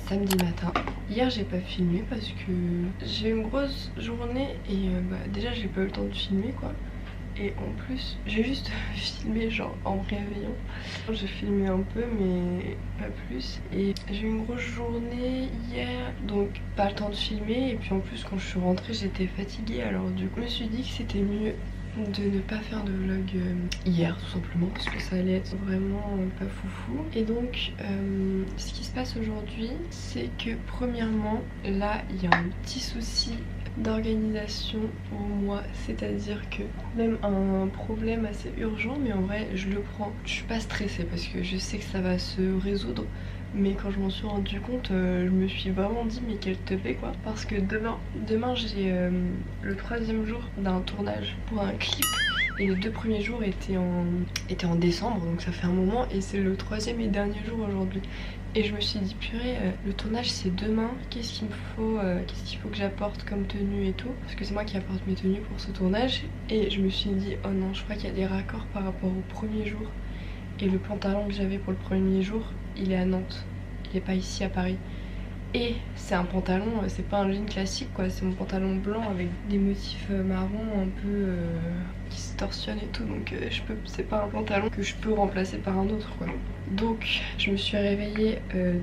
samedi matin. Hier j'ai pas filmé parce que j'ai eu une grosse journée et déjà j'ai pas eu le temps de filmer quoi. Et en plus j'ai juste filmé genre en me réveillant. J'ai filmé un peu mais pas plus. Et j'ai eu une grosse journée hier donc pas le temps de filmer. Et puis en plus quand je suis rentrée j'étais fatiguée. Alors du coup je me suis dit que c'était mieux de ne pas faire de vlog hier tout simplement parce que ça allait être vraiment pas foufou. Et donc ce qui se passe aujourd'hui c'est que premièrement là il y a un petit souci d'organisation pour moi, c'est à dire que même un problème assez urgent mais en vrai je le prends, je suis pas stressée parce que je sais que ça va se résoudre. Mais quand je m'en suis rendu compte, je me suis vraiment dit mais quelle teubée quoi. Parce que demain j'ai le 3e jour d'un tournage pour un clip. Et les 2 premiers jours étaient en décembre, donc ça fait un moment. Et c'est le 3e et dernier jour aujourd'hui. Et je me suis dit purée, le tournage c'est demain, qu'est-ce qu'il me faut, qu'est-ce qu'il faut que j'apporte comme tenue et tout. Parce que c'est moi qui apporte mes tenues pour ce tournage. Et je me suis dit oh non, je crois qu'il y a des raccords par rapport au premier jour. Et le pantalon que j'avais pour le premier jour, il est à Nantes, il est pas ici à Paris. Et c'est un pantalon, c'est pas un jean classique quoi, c'est mon pantalon blanc avec des motifs marrons un peu qui se torsionnent et tout. Donc c'est pas un pantalon que je peux remplacer par un autre quoi. Donc je me suis réveillée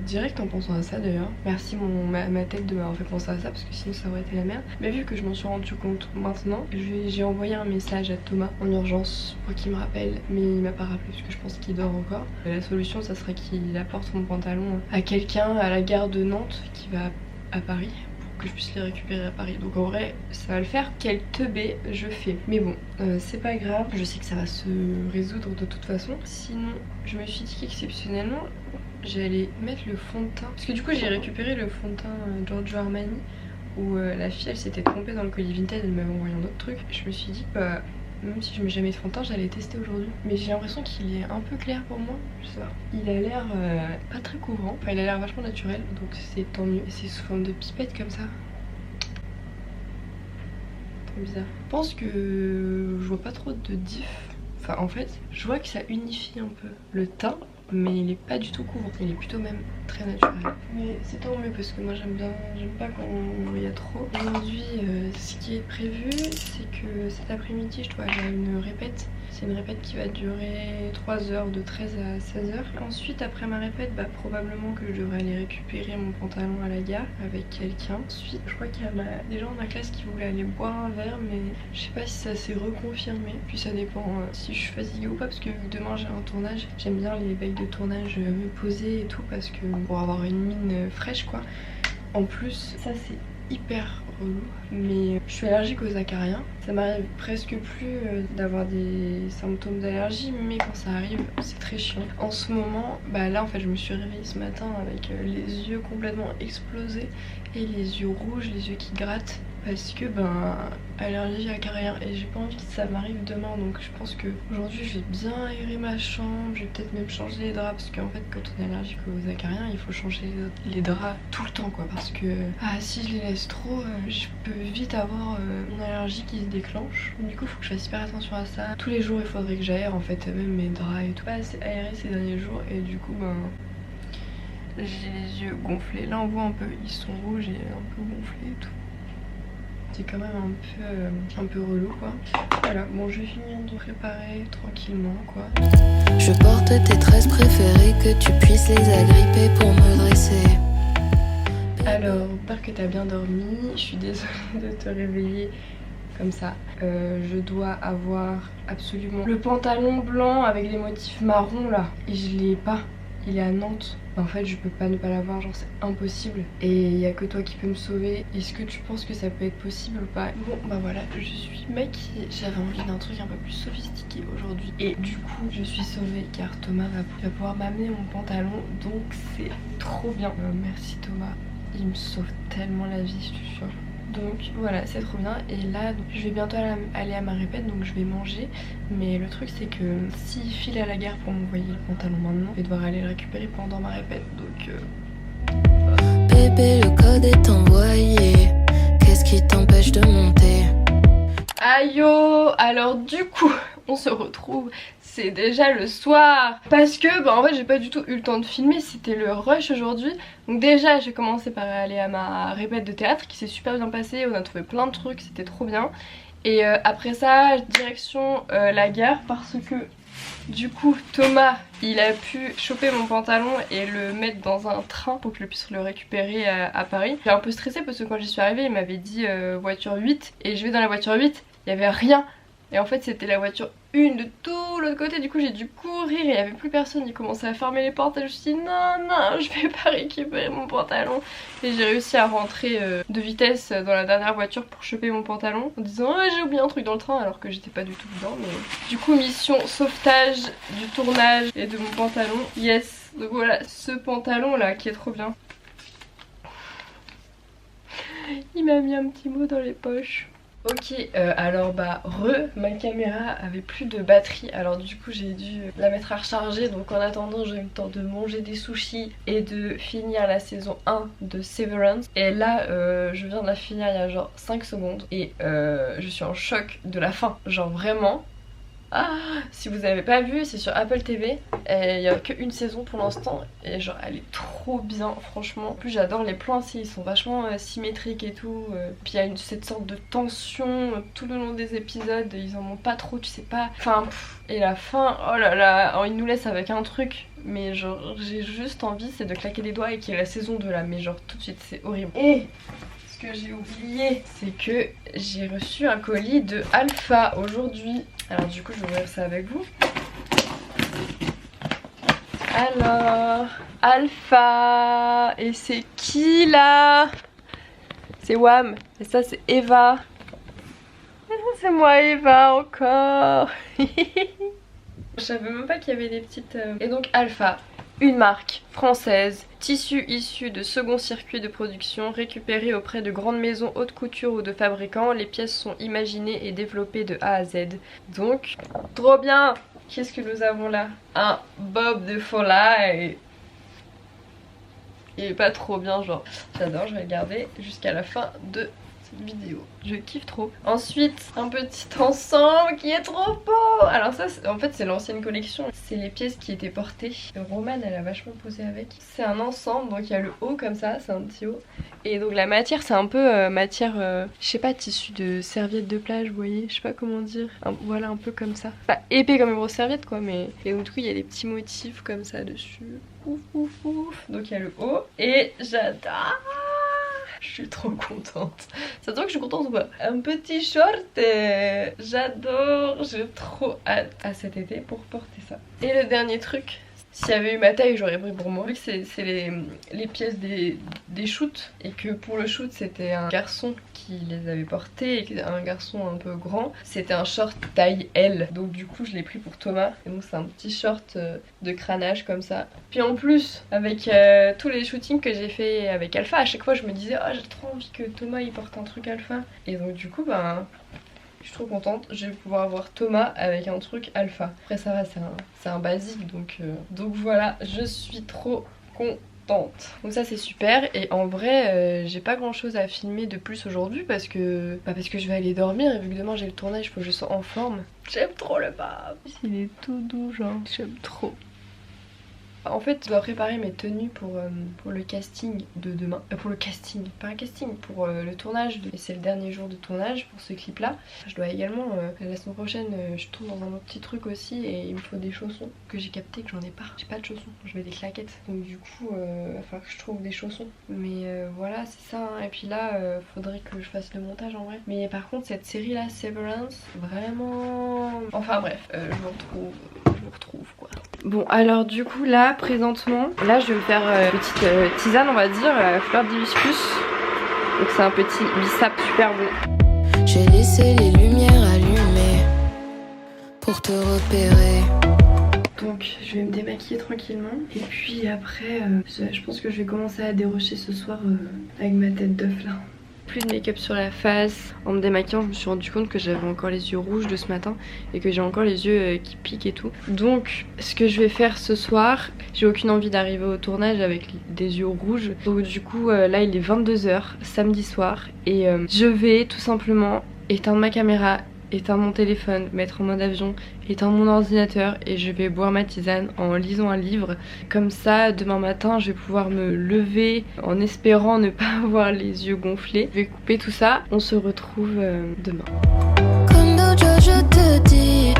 direct en pensant à ça d'ailleurs. Merci ma tête de m'avoir fait penser à ça parce que sinon ça aurait été la merde. Mais vu que je m'en suis rendu compte maintenant, j'ai envoyé un message à Thomas en urgence pour qu'il me rappelle. Mais il m'a pas rappelé parce que je pense qu'il dort encore. La solution ça serait qu'il apporte mon pantalon à quelqu'un à la gare de Nantes qui va à Paris pour que je puisse les récupérer à Paris. Donc en vrai ça va le faire. Quel teubé je fais. Mais bon c'est pas grave, je sais que ça va se résoudre de toute façon. Sinon je me suis dit qu'exceptionnellement j'allais mettre le fond de teint parce que du coup j'ai récupéré le fond de teint Giorgio Armani où la fille elle s'était trompée dans le colis Vinted, elle m'avait envoyé un autre truc. Je me suis dit bah même si je mets jamais de fond de teint, j'allais tester aujourd'hui. Mais j'ai l'impression qu'il est un peu clair pour moi. Je sais pas. Il a l'air pas très couvrant. Enfin, il a l'air vachement naturel. Donc c'est tant mieux. Et c'est sous forme de pipette comme ça. Trop bizarre. Je pense que je vois pas trop de diff. Enfin, en fait, je vois que ça unifie un peu le teint. Mais il est pas du tout couvrant. Il est plutôt même très naturel. Mais c'est tant mieux parce que moi j'aime pas quand il y a trop. Aujourd'hui ce qui est prévu c'est que cet après-midi je dois aller à une répète. C'est une répète qui va durer 3 heures de 13 à 16 heures. Ensuite après ma répète probablement que je devrais aller récupérer mon pantalon à la gare avec quelqu'un. Ensuite je crois qu'il y a des gens dans ma classe qui voulaient aller boire un verre mais je sais pas si ça s'est reconfirmé. Puis ça dépend si je suis fatiguée ou pas parce que demain j'ai un tournage. J'aime bien les veilles de tournage me poser et tout parce que pour avoir une mine fraîche quoi. En plus ça c'est hyper relou mais je suis allergique aux acariens. Ça m'arrive presque plus d'avoir des symptômes d'allergie mais quand ça arrive c'est très chiant. En ce moment là en fait je me suis réveillée ce matin avec les yeux complètement explosés et les yeux rouges, les yeux qui grattent parce que allergie à carrière et j'ai pas envie que ça m'arrive demain. Donc je pense que aujourd'hui je vais bien aérer ma chambre, je vais peut-être même changer les draps parce qu'en fait quand on est allergique aux acariens il faut changer les draps tout le temps quoi, parce que si je les laisse trop je peux vite avoir une allergie qui se déclenche. Du coup il faut que je fasse hyper attention à ça. Tous les jours il faudrait que j'aère en fait même mes draps et tout. Pas assez aéré ces derniers jours et du coup j'ai les yeux gonflés. Là on voit un peu, ils sont rouges et un peu gonflés et tout. C'est quand même un peu relou quoi. Voilà, bon je vais finir de préparer tranquillement quoi. Je porte tes tresses préférées, que tu puisses les agripper pour me dresser. Alors, j'espère que t'as bien dormi. Je suis désolée de te réveiller comme ça. Je dois avoir absolument le pantalon blanc avec les motifs marrons là. Et je l'ai pas. Il est à Nantes. En fait je peux pas ne pas l'avoir, genre c'est impossible. Et il y a que toi qui peux me sauver. Est-ce que tu penses que ça peut être possible ou pas? Bon voilà, je suis maquillée. J'avais envie d'un truc un peu plus sophistiqué aujourd'hui. Et du coup je suis sauvée car Thomas va pouvoir m'amener mon pantalon. Donc c'est trop bien. Merci Thomas, il me sauve tellement la vie je te jure. Donc voilà, c'est trop bien. Et là donc, je vais bientôt aller à ma répète, donc je vais manger. Mais le truc c'est que s'il file à la gare pour m'envoyer le pantalon maintenant, je vais devoir aller le récupérer pendant ma répète. Donc Bébé, le code est envoyé. Qu'est-ce qui t'empêche de monter? aïe oh. Alors du coup on se retrouve c'est déjà le soir. Parce que bah en fait j'ai pas du tout eu le temps de filmer, c'était le rush aujourd'hui. Donc déjà j'ai commencé par aller à ma répète de théâtre qui s'est super bien passée, on a trouvé plein de trucs, c'était trop bien. Et après ça, direction la gare parce que du coup Thomas il a pu choper mon pantalon et le mettre dans un train pour que je puisse le récupérer à Paris. J'ai un peu stressée parce que quand j'y suis arrivée il m'avait dit voiture 8 et je vais dans la voiture 8, il y avait rien. Et en fait c'était la voiture 1 de tout l'autre côté, du coup j'ai dû courir et il n'y avait plus personne, il commençait à fermer les portes et je me suis dit non je vais pas récupérer mon pantalon. Et j'ai réussi à rentrer de vitesse dans la dernière voiture pour choper mon pantalon en disant oh, j'ai oublié un truc dans le train alors que j'étais pas du tout dedans. Mais du coup mission sauvetage du tournage et de mon pantalon, yes. Donc voilà ce pantalon là qui est trop bien. Il m'a mis un petit mot dans les poches. Ok, alors bah ma caméra avait plus de batterie, alors du coup j'ai dû la mettre à recharger. Donc en attendant j'ai eu le temps de manger des sushis et de finir la saison 1 de Severance. Et là je viens de la finir il y a genre 5 secondes et je suis en choc de la fin, genre vraiment. Ah, si vous avez pas vu, c'est sur Apple TV. Il y a qu'une saison pour l'instant et genre elle est trop bien franchement. En plus j'adore les plans aussi, ils sont vachement symétriques et tout. Puis il y a cette sorte de tension tout le long des épisodes, ils en montent pas trop, tu sais pas. Enfin et la fin, oh là là, alors, ils nous laissent avec un truc. Mais genre j'ai juste envie c'est de claquer des doigts et qu'il y ait la saison 2 là. Mais genre tout de suite c'est horrible. Et ce que j'ai oublié c'est que j'ai reçu un colis de Alpha aujourd'hui. Alors du coup je vais ouvrir ça avec vous. Alors Alpha. Et c'est qui là? C'est Wham. Et ça c'est Eva. Et ça c'est moi Eva encore. Je savais même pas qu'il y avait des petites... Et donc Alpha, une marque française, tissu issu de second circuit de production, récupéré auprès de grandes maisons haute couture ou de fabricants. Les pièces sont imaginées et développées de A à Z. Donc, trop bien. Qu'est-ce que nous avons là? Un bob de Foley. Il est pas trop bien genre. J'adore, je vais le garder jusqu'à la fin de cette vidéo. Je kiffe trop. Ensuite, un petit ensemble qui est trop beau. Alors ça, en fait c'est l'ancienne collection. C'est les pièces qui étaient portées. Romane elle a vachement posé avec. C'est un ensemble, donc il y a le haut comme ça, c'est un petit haut. Et donc la matière c'est un peu matière, je sais pas, tissu de serviette de plage, vous voyez, je sais pas comment dire. Voilà un peu comme ça. Pas épais comme une grosse serviette quoi, mais... Et donc du coup il y a des petits motifs comme ça dessus. Ouf ouf ouf. Donc il y a le haut. Et j'adore. Je suis trop contente. Ça te voit que je suis contente ou pas? Un petit short. J'adore. J'ai trop hâte à cet été pour porter ça. Et le dernier truc, s'il y avait eu ma taille j'aurais pris pour moi. Vu que c'est les pièces des shoots et que pour le shoot c'était un garçon qui les avait portés et un garçon un peu grand, c'était un short taille L. Donc du coup je l'ai pris pour Thomas. Et donc c'est un petit short de crânage comme ça. Puis en plus avec tous les shootings que j'ai fait avec Alpha, à chaque fois je me disais oh j'ai trop envie que Thomas il porte un truc Alpha. Et donc du coup ben... je suis trop contente, je vais pouvoir avoir Thomas avec un truc Alpha. Après ça va, c'est un basique donc voilà, je suis trop contente. Donc ça c'est super et en vrai j'ai pas grand chose à filmer de plus aujourd'hui parce que je vais aller dormir et vu que demain j'ai le tournage, il faut que je sois en forme. J'aime trop le bab. Il est tout doux genre, j'aime trop. En fait je dois préparer mes tenues pour le casting de demain. Pour le casting, pas un casting, pour le tournage. Et c'est le dernier jour de tournage pour ce clip là. Je dois également, la semaine prochaine je tourne dans un autre petit truc aussi et il me faut des chaussons que j'ai capté que j'en ai pas. J'ai pas de chaussons, je vais des claquettes. Donc du coup il va falloir que je trouve des chaussons. Mais voilà c'est ça hein. Et puis là faudrait que je fasse le montage en vrai. Mais par contre cette série là, Severance, vraiment... Enfin bref, je vous retrouve quoi. Bon alors du coup là présentement, là je vais me faire une petite tisane on va dire, fleur d'hibiscus. Donc c'est un petit bissap super bon. J'ai laissé les lumières allumées pour te repérer. Donc je vais me démaquiller tranquillement. Et puis après je pense que je vais commencer à dérocher ce soir avec ma tête d'œuf là. Plus de make-up sur la face. En me démaquillant je me suis rendu compte que j'avais encore les yeux rouges de ce matin et que j'ai encore les yeux qui piquent et tout. Donc ce que je vais faire ce soir, j'ai aucune envie d'arriver au tournage avec des yeux rouges. Donc du coup là il est 22 h samedi soir et je vais tout simplement éteindre ma caméra éteindre mon téléphone, mettre en mode avion, éteindre mon ordinateur et je vais boire ma tisane en lisant un livre. Comme ça, demain matin, je vais pouvoir me lever en espérant ne pas avoir les yeux gonflés. Je vais couper tout ça. On se retrouve demain. Comme d'autres jours, je te dis,